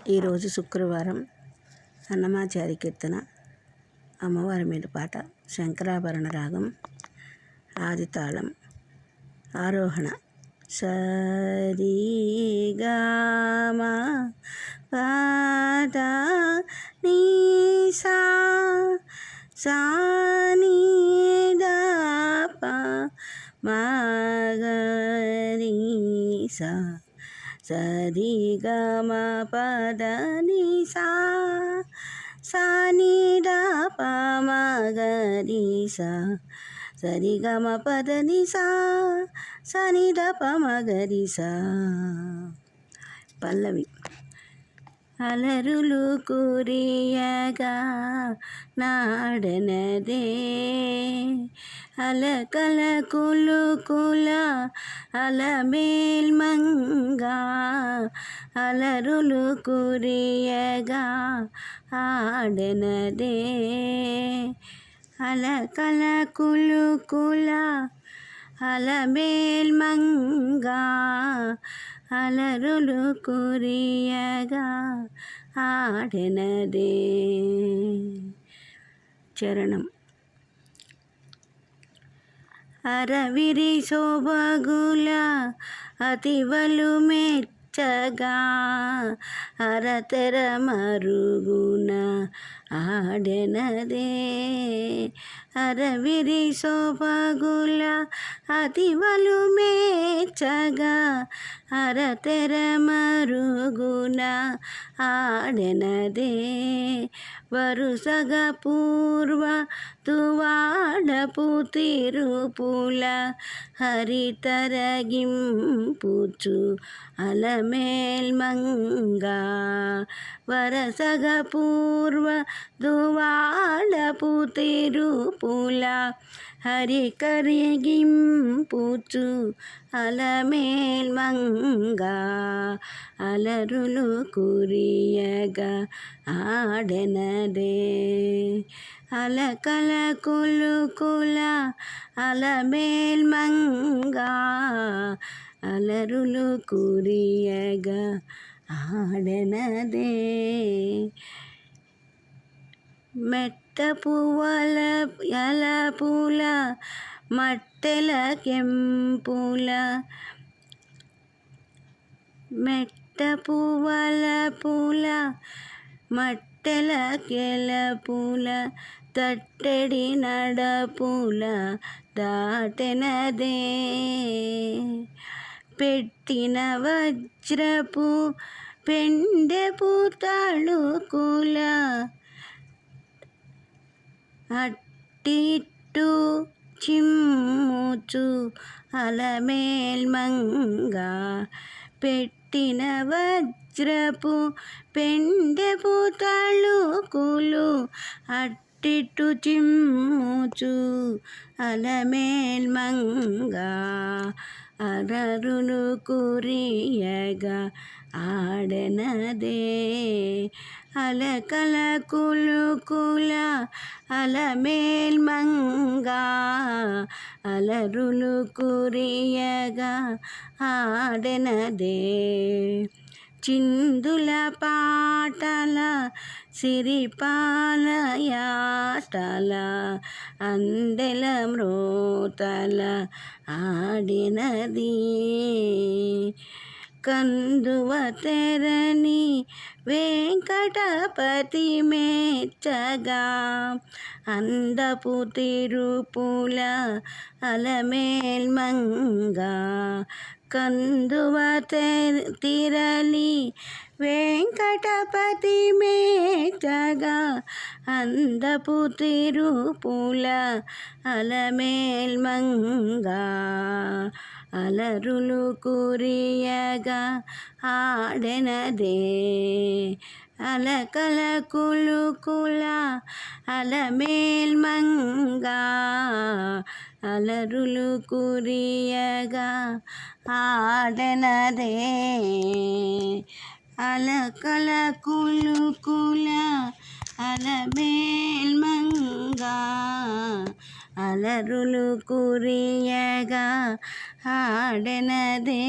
ఈరోజు శుక్రవారం అన్నమాచారి కీర్తన అమ్మవారి మీద పాట శంకరాభరణ రాగం ఆది తాళం ఆరోహణ సరి గా మా పద నీ సా సా నీ ద ప మ గ రి సా సరి గ మ పద ని సా సా ని ద ప మ గ రి సా సరి గ మ పద ని సా సా ని ద ప మ గ రి సా. పల్లవి. అలరులు కురియగా నాడనదే అలకల కులుకుల అలమేల్మంగా అలరులు కురియగా ఆడనదే అలకల కులుకుల అలమేల్మంగా అలరులు కురియగా ఆడనదే. చరణం. అరవిరి శోభగుల అతివలు మెచ్చగా అరతెర మరుగున ఆడెనదే అరవిరి శోభగుల అతివలు మెచ్చగా అరతెర మరుగున ఆడెనదే వరుసగ పూర్వ తువాడపు తిరుపుల హరితరగింపుచు అలమేల్మంగా వరసగ పూర్వ దువాడపు తిరుపుల హరికరిగింపుచు అలమేల్మంగా అలరులు కురియగా ఆడెనదే అలకల కులుకుల అలమేల్మంగా అలరులు కురియగా ఆడెనదే. మెట్ట పువ్వల యలపుల మట్టెల కెంపుల మెట్ట పువ్వల పూల మట్టెల కెలపుల తట్టెడి నడపుల దాటెనదే పెట్టిన వజ్రపు పెండెపు తళుకుల అట్టిట్టు చిమ్ముచు అలమేల్మంగా పెట్టిన వజ్రపు పెండెపు తళుకులు అట్టిట్టు చిమ్ముచు అలమేల్మంగా అలరులు కురియగా ఆడెనదే అలకల కులుకుల అలమేల్మంగా అలరులు కురియగా ఆడెనదే చిందుల పాటల సిరిపాలయాటల అందెల మ్రోతల ఆడినది కందువ తెరని వెంకటపతి మెచ్చగా అందపు తిరుపుల అలమేల్మంగా కందువ తిరలి వెంకటపతి మెచ్చగా అందపు తిరుపుల అలమేల్మంగా అలరులు కురియగా ఆడెనదే అలకల కులుకుల అలమేల్మంగా అలరులు కురియగా ఆడెనదే అలకల కులుకుల అలమేల్మంగా అలరులు కురియగా ఆడెనదే.